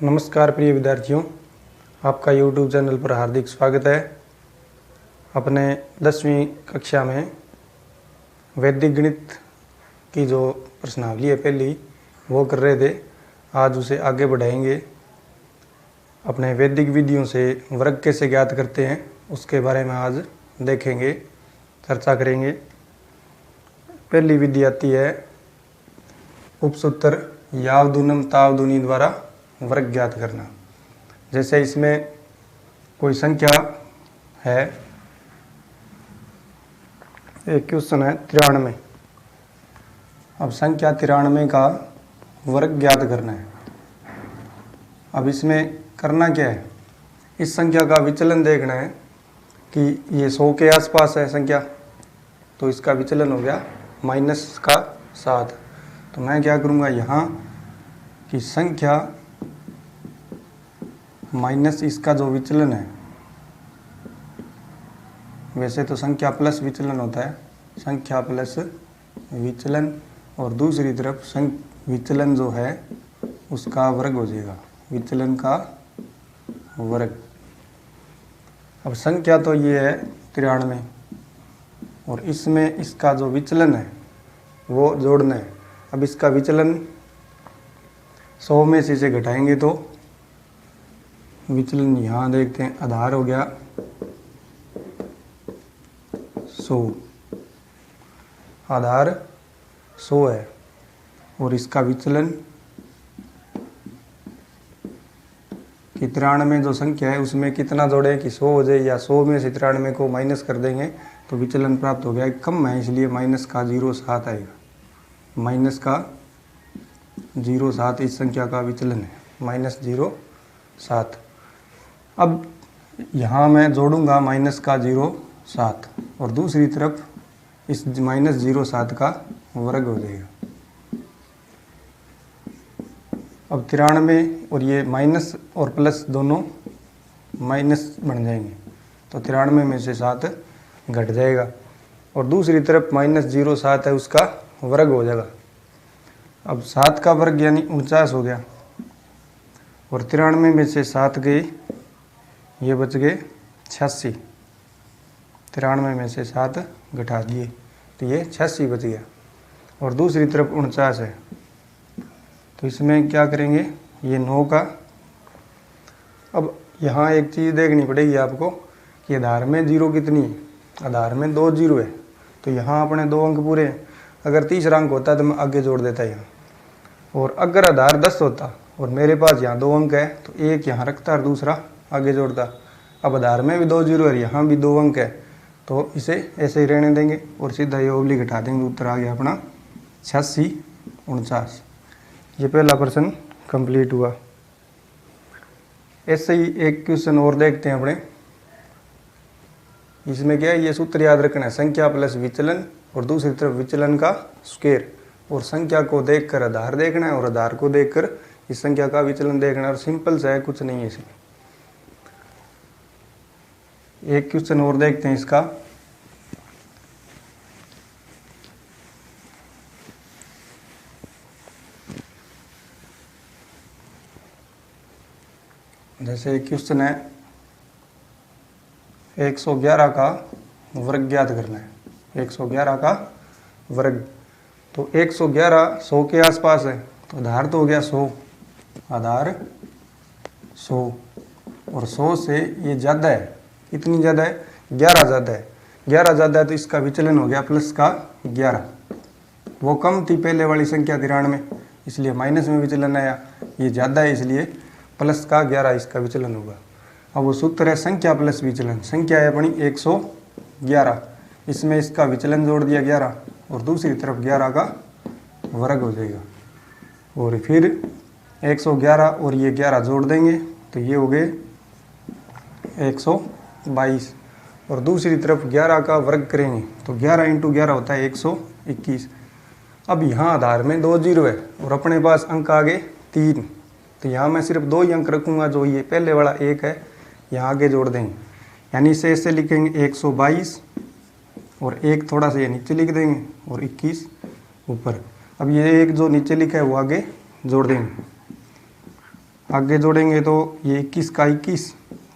नमस्कार प्रिय विद्यार्थियों, आपका YouTube चैनल पर हार्दिक स्वागत है। अपने 10वीं कक्षा में वैदिक गणित की जो प्रश्नावली है पहली वो कर रहे थे। आज उसे आगे बढ़ाएंगे। अपने वैदिक विधियों से वर्ग कैसे ज्ञात करते हैं उसके बारे में आज देखेंगे, चर्चा करेंगे। पहली विधि आती है उपसूत्र यावदूनम तावदूनी द्वारा वर्ग ज्ञात करना। जैसे इसमें कोई संख्या है, एक क्वेश्चन है 93। अब संख्या 93 का वर्ग ज्ञात करना है। अब इसमें करना क्या है, इस संख्या का विचलन देखना है कि ये 100 के आसपास है संख्या, तो इसका विचलन हो गया -7। तो मैं क्या करूँगा यहाँ कि संख्या माइनस इसका जो विचलन है, वैसे तो संख्या प्लस विचलन होता है, संख्या प्लस विचलन, और दूसरी तरफ विचलन जो है उसका वर्ग हो जाएगा, विचलन का वर्ग। अब संख्या तो ये है 93 और इसमें इसका जो विचलन है वो जोड़ना है। अब इसका विचलन 100 में से इसे घटाएंगे तो विचलन यहाँ देखते हैं, आधार हो गया 100, आधार 100 है और इसका विचलन कि 93 जो संख्या है उसमें कितना जोड़े कि 100 हो जाए, या 100 में से 93 को माइनस कर देंगे तो विचलन प्राप्त हो गया। कम है इसलिए माइनस का 0.7 आएगा, माइनस का 0.7 इस संख्या का विचलन है, -0.7। अब यहाँ मैं जोड़ूंगा माइनस का 0.7 और दूसरी तरफ इस -0.7 का वर्ग हो जाएगा। अब 93 और ये माइनस और प्लस दोनों माइनस बन जाएंगे, तो 93 में से 7 घट जाएगा और दूसरी तरफ -0.7 है उसका वर्ग हो जाएगा। अब 7 का वर्ग यानी 49 हो गया और 93 में से 7 गए, ये बच गए 86। 93 में से 7 घटा दिए तो ये 86 बच गया और दूसरी तरफ 49 है, तो इसमें क्या करेंगे, ये 9 का। अब यहाँ एक चीज़ देखनी पड़ेगी आपको कि आधार में 0 कितनी है, आधार में 2 0 है, तो यहाँ अपने 2 अंक पूरे हैं। अगर तीसरा अंक होता तो मैं आगे जोड़ देता यहाँ, और अगर आधार 10 होता और मेरे पास यहाँ 2 अंक है तो एक यहाँ रखता और दूसरा आगे जोड़ता। अब आधार में भी 2 0 है, यहाँ भी 2 अंक है, तो इसे ऐसे ही रहने देंगे और सीधा ये ओब्लिक घटा देंगे, उत्तर आ गया अपना 86 49। ये पहला प्रश्न कंप्लीट हुआ। ऐसे ही एक क्वेश्चन और देखते हैं अपने। इसमें क्या है, ये सूत्र याद रखना है, संख्या प्लस विचलन और दूसरी तरफ विचलन का स्क्वायर, और संख्या को देखकर आधार देखना है और आधार को देखकर इस संख्या का विचलन देखना है। और सिंपल सा है, कुछ नहीं है इसमें। एक क्वेश्चन और देखते हैं इसका। जैसे एक क्वेश्चन है 111 का वर्ग ज्ञात करना है, 111 का वर्ग। तो 111 100 के आसपास है, तो आधार तो हो गया 100, आधार 100 और 100 से ये ज़्यादा है, इतनी ज़्यादा है 11 ज़्यादा है, 11 ज़्यादा है तो इसका विचलन हो गया प्लस का 11। वो कम थी पहले वाली संख्या 93, इसलिए माइनस में विचलन आया, ये ज़्यादा है इसलिए प्लस का 11 इसका विचलन होगा। अब वो सूत्र है संख्या प्लस विचलन। संख्या है अपनी 111, इसमें इसका विचलन जोड़ दिया 11 और दूसरी तरफ 11 का वर्ग हो जाएगा, और फिर 111 और ये 11 जोड़ देंगे तो ये हो गए 122, और दूसरी तरफ 11 का वर्ग करेंगे तो 11 × 11 होता है 121। अब यहाँ आधार में 2 0 है और अपने पास अंक आ गए 3, तो यहाँ मैं सिर्फ 2 ही अंक रखूँगा, जो ये पहले वाला 1 है यहाँ आगे जोड़ देंगे, यानी इसे ऐसे लिखेंगे 122 और 1 थोड़ा सा ये नीचे लिख देंगे और 21 ऊपर। अब ये 1 जो नीचे लिखा है वो आगे जोड़ देंगे। आगे जोड़ेंगे तो ये 21 का 21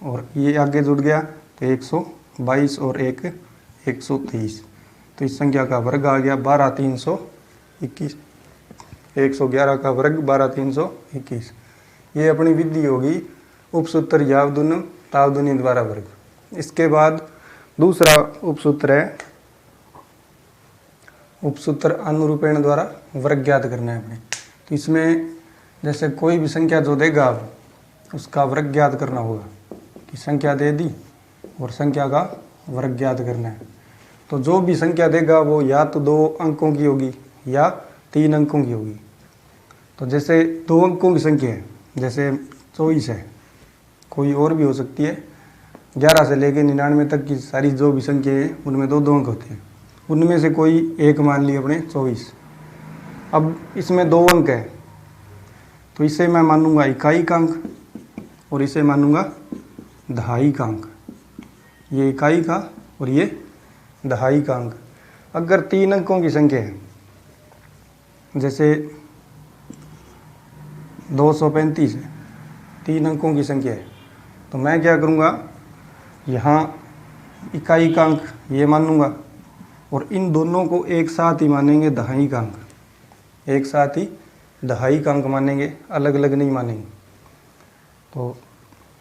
और ये आगे जुड़ गया तो 122 और 123। तो इस संख्या का वर्ग आ गया 12321। 111 का वर्ग 12321। ये अपनी विधि होगी उपसूत्र यावदुनम तावदुनी द्वारा वर्ग। इसके बाद दूसरा उपसूत्र है उपसूत्र अनुरूपेण द्वारा वर्ग ज्ञात करना है अपने। तो इसमें जैसे कोई भी संख्या जो देगा आप उसका वर्ग ज्ञात करना होगा कि संख्या दे दी और संख्या का वर्ग ज्ञात करना है। तो जो भी संख्या देगा वो या तो 2 अंकों की होगी या 3 अंकों की होगी। तो जैसे 2 अंकों की संख्या है जैसे 24 है, कोई और भी हो सकती है, 11 से लेकर 99 तक की सारी जो भी संख्या है उनमें 2 अंक होते हैं। उनमें से कोई एक मान ली अपने 24। अब इसमें 2 अंक है तो इसे मैं मानूंगा इकाई का अंक और इसे मानूंगा दहाई का अंक। ये इकाई का और ये दहाई का अंक। अगर 3 अंकों की संख्या है जैसे 235 है, 3 अंकों की संख्या है, तो मैं क्या करूँगा यहाँ इकाई का अंक ये मानूंगा और इन दोनों को एक साथ ही मानेंगे दहाई का अंक। एक साथ ही दहाई का अंक मानेंगे, अलग अलग नहीं मानेंगे। तो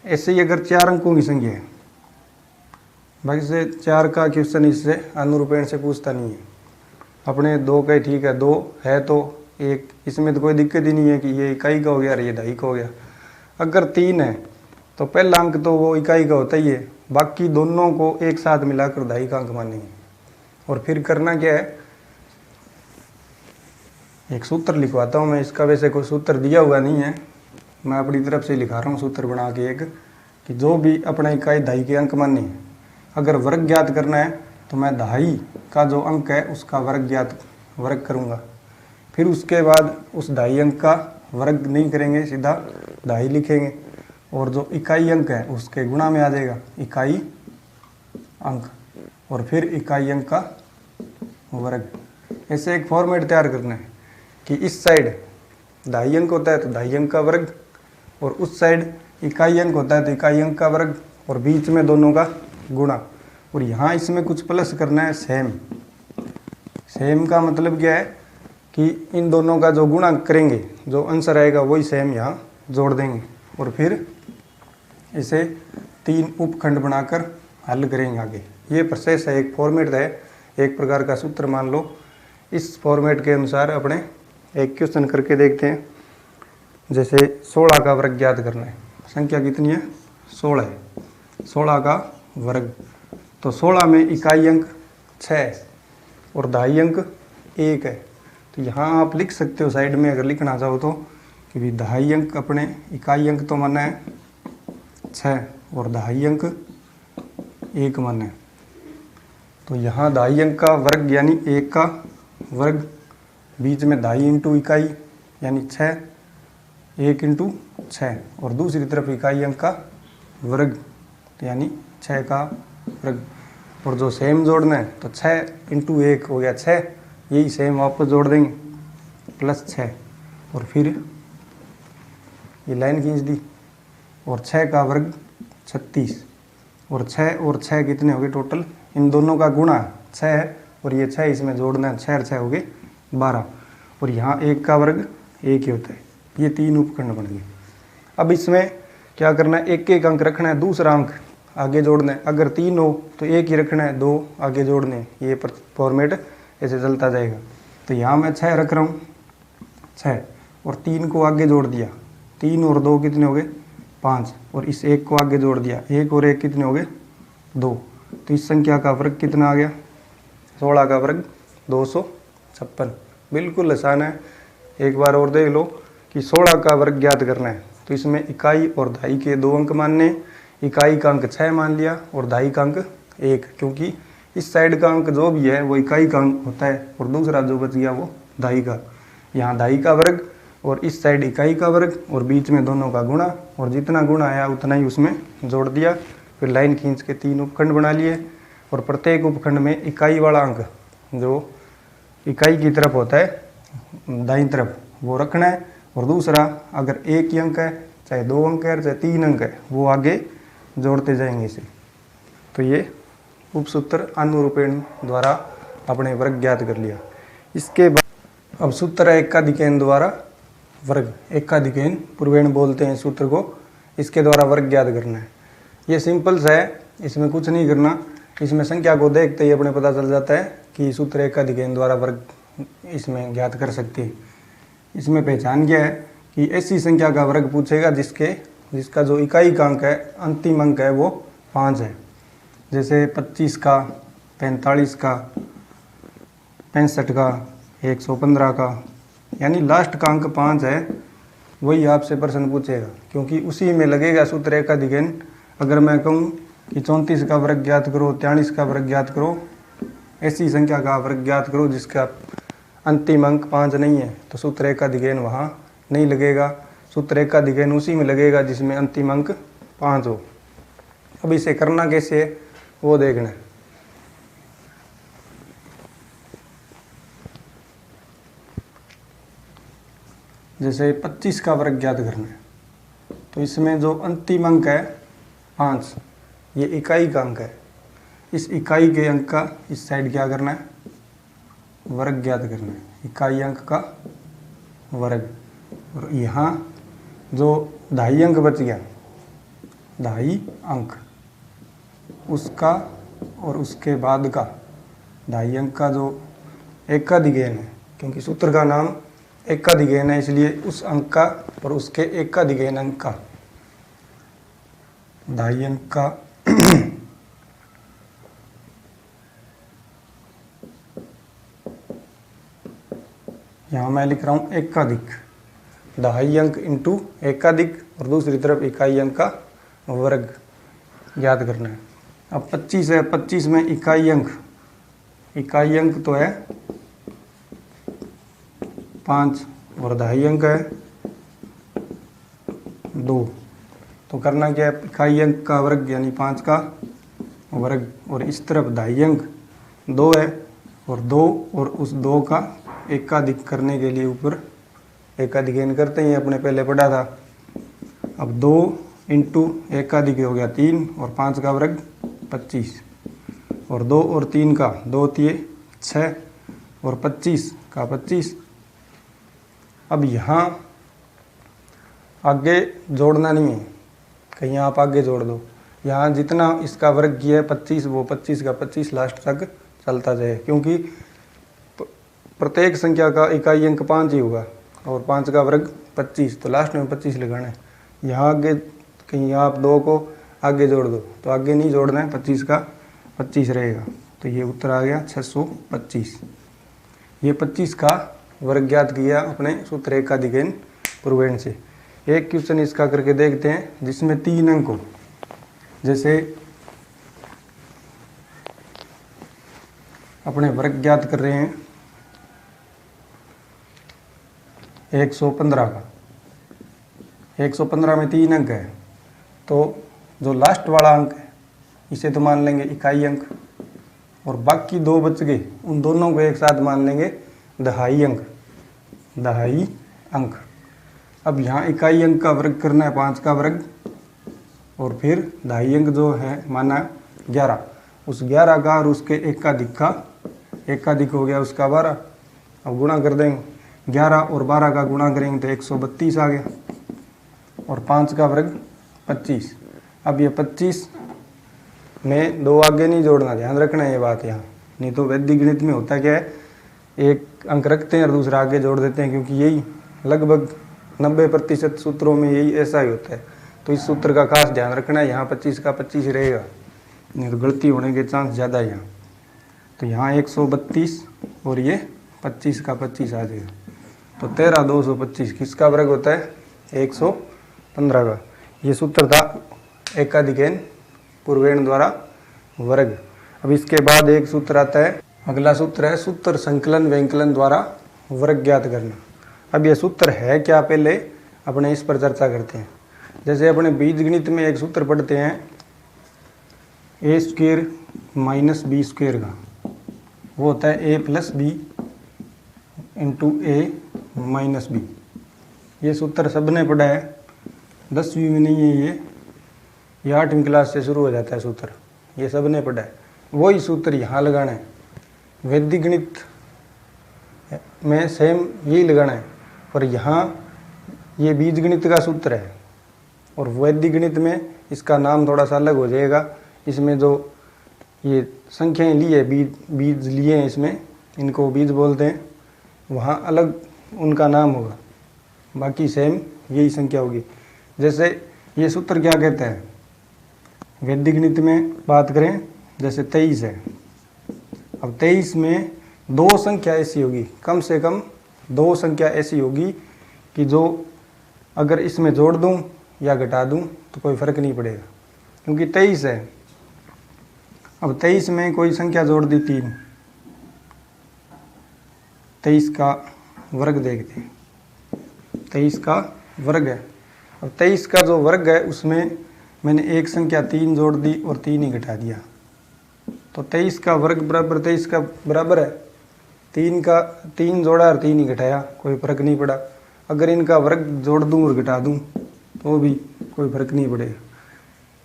ऐसे ही अगर 4 अंकों की संख्या है, बाकी से 4 का क्वेश्चन इससे अनुरूपेण से पूछता नहीं है। अपने 2 का ठीक है, 2 है तो 1, इसमें तो कोई दिक्कत ही नहीं है कि ये इकाई का हो गया और ये दहाई का हो गया। अगर 3 है तो पहला अंक तो वो इकाई का होता ही है, बाकी दोनों को एक साथ मिलाकर दहाई का अंक मानेंगे। और फिर करना क्या है, एक सूत्र लिखवाता हूँ मैं। इसका वैसे कोई सूत्र दिया हुआ नहीं है, मैं अपनी तरफ से लिखा रहा हूँ सूत्र बना के एक, कि जो भी अपना इकाई दहाई के अंक माने हैं, अगर वर्ग ज्ञात करना है तो मैं दहाई का जो अंक है उसका वर्ग करूँगा। फिर उसके बाद उस दहाई अंक का वर्ग नहीं करेंगे, सीधा दहाई लिखेंगे और जो इकाई अंक है उसके गुणा में आ जाएगा इकाई अंक और फिर इकाई अंक का वर्ग। ऐसे एक फॉर्मेट तैयार करना है कि इस साइड दहाई अंक होता है तो दहाई अंक का वर्ग और उस साइड इकाई अंक होता है तो इकाई अंक का वर्ग और बीच में दोनों का गुणा। और यहाँ इसमें कुछ प्लस करना है सेम। सेम का मतलब क्या है कि इन दोनों का जो गुणा करेंगे, जो आंसर आएगा वही सेम यहाँ जोड़ देंगे और फिर इसे 3 उपखंड बनाकर हल करेंगे आगे। ये प्रोसेस है, एक फॉर्मेट है, एक प्रकार का सूत्र मान लो। इस फॉर्मेट के अनुसार अपने एक क्वेश्चन करके देखते हैं। जैसे 16 का वर्ग ज्ञात करना है। संख्या कितनी है? 16 है। 16 का वर्ग, तो 16 में इकाई अंक 6 और दहाई अंक 1 है। तो यहाँ आप लिख सकते हो साइड में अगर लिखना चाहो तो कि भी दहाई अंक अपने इकाई अंक तो माना है 6 और दहाई अंक 1 माना है। तो यहाँ दहाई अंक का वर्ग यानी 1 का वर्ग, बीच में दहाई इंटू इकाई यानी 6, 1 इंटू 6 और दूसरी तरफ इकाई अंक का वर्ग यानी 6 का वर्ग। और जो सेम जोड़ना है तो 6 इंटू 1 हो गया 6, यही सेम वापस जोड़ देंगे प्लस 6 और फिर ये लाइन खींच दी और 6 का वर्ग 36 और 6 कितने हो गए टोटल? इन दोनों का गुणा 6 है और ये 6 इसमें जोड़ना है, 6 और 6 हो गए 12 और यहाँ 1 का वर्ग 1 ही होता है। ये 3 उपखंड बन गए। अब इसमें क्या करना है, एक एक अंक रखना है, दूसरा अंक आगे जोड़ना है। अगर 3 हो तो 1 ही रखना है, 2 आगे जोड़ने हैं। ये फॉर्मेट ऐसे चलता जाएगा। तो यहाँ मैं 6 रख रहा हूँ, 6 और 3 को आगे जोड़ दिया, 3 और 2 कितने हो गए? 5 और इस 1 को आगे जोड़ दिया, 1 और 1 कितने हो गए? 2। तो इस संख्या का वर्ग कितना आ गया? 16 का वर्ग 256। बिल्कुल आसान है। एक बार और देख लो कि 16 का वर्ग ज्ञात करना है तो इसमें इकाई और दहाई के 2 अंक मानने। इकाई का अंक 6 मान लिया और दहाई का अंक 1, क्योंकि इस साइड का अंक जो भी है वो इकाई का अंक होता है और दूसरा जो बच गया वो दहाई का। यहाँ दहाई का वर्ग और इस साइड इकाई का वर्ग और बीच में दोनों का गुणा और जितना गुणा आया उतना ही उसमें जोड़ दिया। फिर लाइन खींच के 3 उपखंड बना लिए और प्रत्येक उपखंड में इकाई वाला अंक जो इकाई की तरफ होता है दाईं तरफ वो रखना है और दूसरा अगर 1 ही अंक है चाहे 2 अंक है चाहे 3 अंक है, वो आगे जोड़ते जाएंगे इसे। तो ये उपसूत्र अनुरूपेण द्वारा अपने वर्ग ज्ञात कर लिया। इसके बाद अब सूत्र है एकाधिकैन द्वारा वर्ग, एकाधिकैन पूर्वेण बोलते हैं सूत्र को, इसके द्वारा वर्ग ज्ञात करना है। ये सिंपल सा है, इसमें कुछ नहीं करना। इसमें संख्या को देखते ही अपने पता चल जाता है कि सूत्र एकाधिकैन द्वारा वर्ग इसमें ज्ञात कर सकते हैं। इसमें पहचान क्या है कि ऐसी संख्या का वर्ग पूछेगा जिसका जो इकाई का अंक है, अंतिम अंक है, वो 5 है। जैसे 25 का, 45 का, 65 का, 115 का, यानी लास्ट का अंक 5 है, वही आपसे प्रश्न पूछेगा, क्योंकि उसी में लगेगा सूत्र एकाधिकैन। अगर मैं कहूँ कि 34 का वर्ग ज्ञात करो, 43 का वर्ग ज्ञात करो, ऐसी संख्या का वर्ग ज्ञात करो जिसका अंतिम अंक 5 नहीं है, तो सूत्र एकाधिकैन वहाँ नहीं लगेगा। सूत्र एकाधिकैन उसी में लगेगा जिसमें अंतिम अंक 5 हो। अब इसे करना कैसे है वो देखना है। जैसे 25 का वर्ग ज्ञात करना है, तो इसमें जो अंतिम अंक है 5, ये इकाई का अंक है। इस इकाई के अंक का इस साइड क्या करना है, वर्ग ज्ञात करना है, इकाई अंक का वर्ग। और यहाँ जो 2.5 अंक बच गया, 2.5 अंक, उसका और उसके बाद का 2.5 अंक का जो एकाधिकैन है, क्योंकि सूत्र का नाम एकाधिकैन है, इसलिए उस अंक का और उसके एकाधिकैन अंक का 2.5 अंक का यहाँ मैं लिख रहा हूँ एकाधिक, 2.5 अंक इंटू एकाधिक, और दूसरी तरफ इकाई अंक का वर्ग ज्ञात करना है। अब 25 है, 25 में इकाई अंक तो है 5 और 2.5 अंक है 2। तो करना क्या है, इकाई अंक का वर्ग यानी 5 का वर्ग, और इस तरफ 2.5 अंक 2 है, और 2 और उस 2 का एकाधिक करने के लिए ऊपर एकाधिकैन करते ही अपने पहले पढ़ा था। अब 2 इंटू एकाधिक हो गया 3, और 5 का वर्ग 25, और 2 और 3 का 2 तिये 6, और 25 का 25। अब यहाँ आगे जोड़ना नहीं है, कहीं आप आगे जोड़ दो। यहाँ जितना इसका वर्ग किया है 25, वो 25 का 25 लास्ट तक चलता जाए, क्योंकि प्रत्येक संख्या का इकाई अंक 5 ही होगा, और 5 का वर्ग 25, तो लास्ट में 25 लगाना है। यहाँ आगे कहीं आप 2 को आगे जोड़ दो, तो आगे नहीं जोड़ना है, 25 का 25 रहेगा। तो ये उत्तर आ गया 625। ये 25 का वर्ग ज्ञात किया अपने सूत्र एकाधिकैन पूर्वेण से। एक क्वेश्चन इसका करके देखते हैं जिसमें 3 अंक हो। जैसे अपने वर्ग ज्ञात कर रहे हैं 115 का, 115 में 3 अंक है, तो जो लास्ट वाला अंक है इसे तो मान लेंगे इकाई अंक, और बाकी 2 बच गए, उन दोनों को एक साथ मान लेंगे 2.5 अंक, 2.5 अंक। अब यहाँ इकाई अंक का वर्ग करना है 5 का वर्ग, और फिर 2.5 अंक जो है माना 11, उस 11 का और उसके एकाधिक का, एकाधिक हो गया उसका 12। अब गुणा कर देंगे, 11 और 12 का गुणा करेंगे तो 132 आ गया, और 5 का वर्ग 25। अब ये 25 में 2 आगे नहीं जोड़ना, ध्यान रखना है ये बात यहाँ, नहीं तो वैदिक गणित में होता क्या है, एक अंक रखते हैं और दूसरा आगे जोड़ देते हैं, क्योंकि यही लगभग 90% सूत्रों में यही ऐसा ही होता है। तो इस सूत्र का खास ध्यान रखना है, यहाँ 25 का 25 रहेगा, नहीं तो गलती होने के चांस ज़्यादा है यहाँ। तो यहाँ 132 और ये 25 का 25 आ जाएगा, तो 13,225 किसका वर्ग होता है, 115 का। ये सूत्र था एकाधिकैन पूर्वेण द्वारा वर्ग। अब इसके बाद एक सूत्र आता है, अगला सूत्र है सूत्र संकलन व्यंकलन द्वारा वर्ग ज्ञात करना। अब ये सूत्र है क्या, पहले अपने इस पर चर्चा करते हैं। जैसे अपने बीजगणित में एक सूत्र पढ़ते हैं a² माइनस b² का, वो होता है a plus b into a minus b. ये सूत्र सबने पढ़ा है, 10वीं में नहीं है ये 8वीं क्लास से शुरू हो जाता है सूत्र, ये सब ने पढ़ा है। वही सूत्र यहाँ लगाना है, वैदिक गणित में सेम यही लगाना है, पर यहाँ ये बीज गणित का सूत्र है और वैदिक गणित में इसका नाम थोड़ा सा अलग हो जाएगा। इसमें जो ये संख्याएं ली है, बीज लिए हैं इसमें, इनको बीज बोलते हैं, वहाँ अलग उनका नाम होगा, बाकी सेम यही संख्या होगी। जैसे ये सूत्र क्या कहता है, वैदिक गणित में बात करें जैसे 23 है, अब 23 में दो संख्या ऐसी होगी, कम से कम दो संख्या ऐसी होगी कि जो अगर इसमें जोड़ दूं या घटा दूं तो कोई फ़र्क नहीं पड़ेगा, क्योंकि 23 है। अब 23 में कोई संख्या जोड़ दी 3, 23 का वर्ग देखते हैं, 23 का वर्ग है। अब 23 का जो वर्ग है उसमें मैंने एक संख्या 3 जोड़ दी और 3 ही घटा दिया, तो 23 का वर्ग बराबर 23 का बराबर है 3 जोड़ा और 3 ही घटाया, कोई फ़र्क नहीं पड़ा। अगर इनका वर्ग जोड़ दूं और घटा दूं तो भी कोई फ़र्क नहीं पड़ेगा।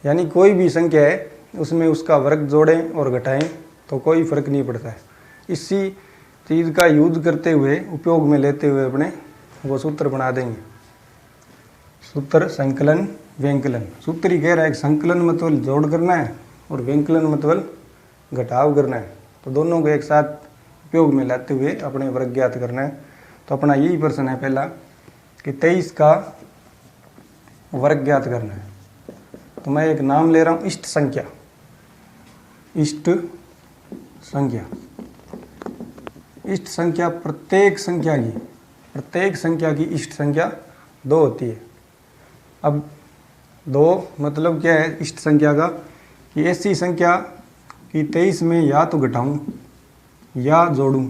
यानी कोई भी संख्या है उसमें उसका वर्ग जोड़ें और घटाएं तो कोई फ़र्क नहीं पड़ता है। इसी चीज़ का यूज करते हुए, उपयोग में लेते हुए अपने वो सूत्र बना देंगे। सूत्र संकलन व्यंकलन, सूत्र ही कह रहा है कि संकलन मतलब जोड़ करना है और व्यंकलन मतलब घटाव करना है, तो दोनों को एक साथ उपयोग में लाते हुए अपने वर्ग ज्ञात करना है। तो अपना यही प्रश्न है पहला कि 23 का वर्ग ज्ञात करना है। तो मैं एक नाम ले रहा हूँ इष्ट संख्या, इष्ट संख्या, इष्ट संख्या प्रत्येक संख्या की इष्ट संख्या 2 होती है। अब 2 मतलब क्या है इष्ट संख्या का, कि ऐसी संख्या कि 23 में या तो घटाऊं या जोड़ूं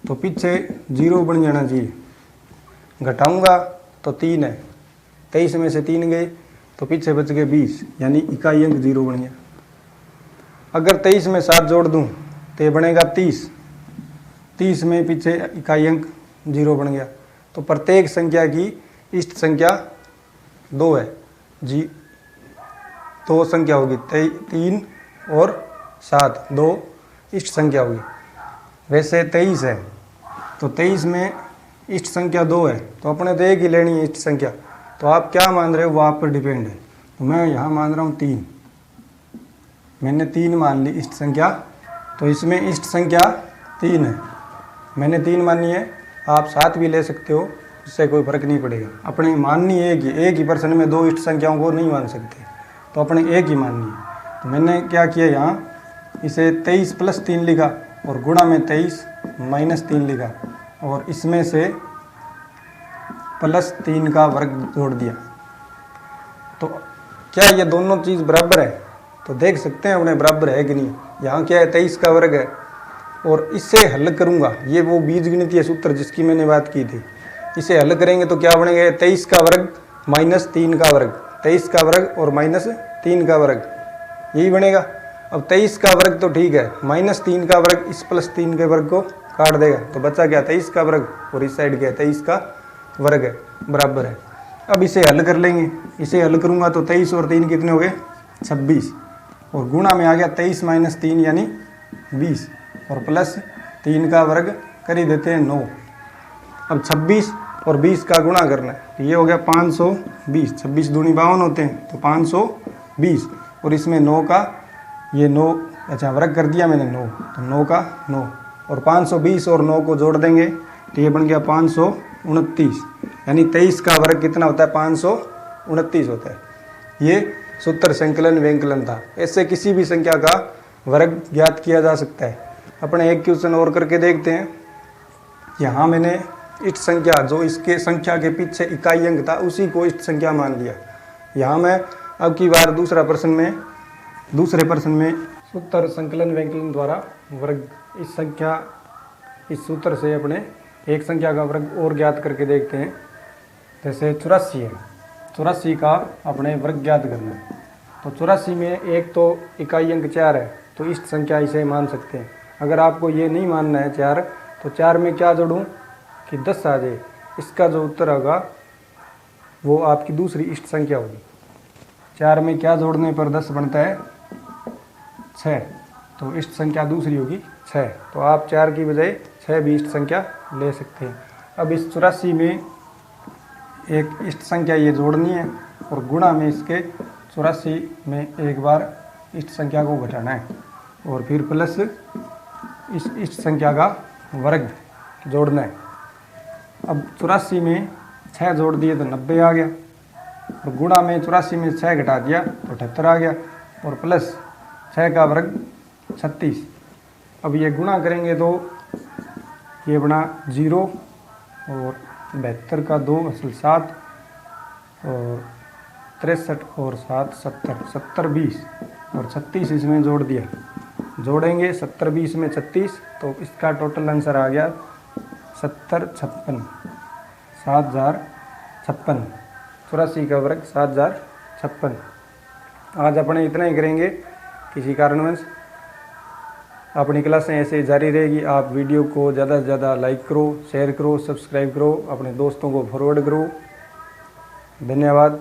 तो पीछे 0 बन जाना चाहिए। घटाऊंगा तो 3 है, 23 में से 3 गए तो पीछे बच गए 20, यानी इकाई अंक 0 बन गया। अगर 23 में 7 जोड़ दूं तो ये बनेगा 30 में पीछे इकाई अंक 0 बन गया। तो प्रत्येक संख्या की इष्ट संख्या 2 है जी, 2 संख्या होगी, 3 और 7 2 इष्ट संख्या होगी। वैसे 23 है तो 23 में इष्ट संख्या 2 है, तो अपने तो एक ही लेनी है इष्ट संख्या। तो आप क्या मान रहे हो वो आप पर डिपेंड है। तो मैं यहाँ मान रहा हूँ 3, मैंने 3 मान ली इष्ट संख्या, तो इसमें इष्ट संख्या 3 है, मैंने 3 मानी है। आप 7 भी ले सकते हो, इससे कोई फ़र्क नहीं पड़ेगा। अपनी माननी एक ही प्रश्न में 2 इष्ट संख्याओं को नहीं मान सकते, तो अपने एक ही माननी है। तो मैंने क्या किया, यहाँ इसे 23 + 3 लिखा और गुणा में 23 - 3 लिखा और इसमें से +3 का वर्ग जोड़ दिया। तो क्या ये दोनों चीज़ बराबर है? तो देख सकते हैं अपने बराबर है कि नहीं। यहाँ क्या है 23 का वर्ग है और इससे हल करूँगा, ये वो बीजगणितीय सूत्र जिसकी मैंने बात की थी, इसे हल करेंगे तो क्या बनेगा 23 का वर्ग - 3 का वर्ग, 23 का वर्ग और -3 का वर्ग, यही बनेगा। अब 23 का वर्ग तो ठीक है, -3 का वर्ग इस +3 के वर्ग को काट देगा, तो बचा क्या 23 का वर्ग और इस साइड क्या 23 का वर्ग है, बराबर है। अब इसे हल कर लेंगे, इसे हल करूँगा तो 23 और 3 कितने हो गए 26 और गुणा में आ गया 23 - 3 यानी 20 और +3 का वर्ग कर ही देते हैं 9। अब 26 और 20 का गुणा करना है, तो ये हो गया 520, 26 दूनी 52 होते हैं, तो 520 और इसमें 9 का ये 9, अच्छा वर्ग कर दिया मैंने 9, तो 9 का 9 और 520 और 9 को जोड़ देंगे तो ये बन गया 529, यानी 23 का वर्ग कितना होता है 529 होता है। ये सूत्र संकलन व्यंकलन था। ऐसे किसी भी संख्या का वर्ग ज्ञात किया जा सकता है। अपने एक क्वेश्चन और करके देखते हैं। यहाँ मैंने इष्ट संख्या जो इसके संख्या के पीछे इकाई अंक था उसी को इष्ट संख्या मान लिया। यहाँ मैं अब की बार दूसरे प्रश्न में सूत्र संकलन व्यंकलन द्वारा वर्ग इस सूत्र से अपने एक संख्या का वर्ग और ज्ञात करके देखते हैं। जैसे 84 है, 84 का अपने वर्ग ज्ञात करना है। तो 84 में एक तो इकाई अंक 4 है, तो इष्ट संख्या इसे मान सकते हैं। अगर आपको ये नहीं मानना है 4, तो 4 में क्या जोड़ूं कि 10 आ जाए। इसका जो उत्तर होगा वो आपकी दूसरी इष्ट संख्या होगी। 4 में क्या जोड़ने पर 10 बनता है? 6। तो इष्ट संख्या दूसरी होगी 6। तो आप 4 की बजाय 6 भी इष्ट संख्या ले सकते हैं। अब इस 84 में एक इष्ट संख्या ये जोड़नी है और गुणा में इसके 84 में एक बार इष्ट संख्या को घटाना है और फिर प्लस इस इष्ट संख्या का वर्ग जोड़ना है। अब 84 में 6 जोड़ दिए तो 90 आ गया और गुणा में 84 में 6 घटा दिया तो 78 आ गया और प्लस 6 का वर्ग 36। अब ये गुणा करेंगे तो ये बना 0 और 72 का 2 असल 7 और 63 और 7 70, 70 20 और 36 इसमें जोड़ दिया। जोड़ेंगे 70 20 में 36 तो इसका टोटल आंसर आ गया 70 56, 7056। 84 का वर्ग 7056। आज अपने इतना ही करेंगे। किसी कारणवश अपनी क्लासें ऐसे जारी रहेगी। आप वीडियो को ज़्यादा से ज़्यादा लाइक करो, शेयर करो, सब्सक्राइब करो, अपने दोस्तों को फॉरवर्ड करो। धन्यवाद।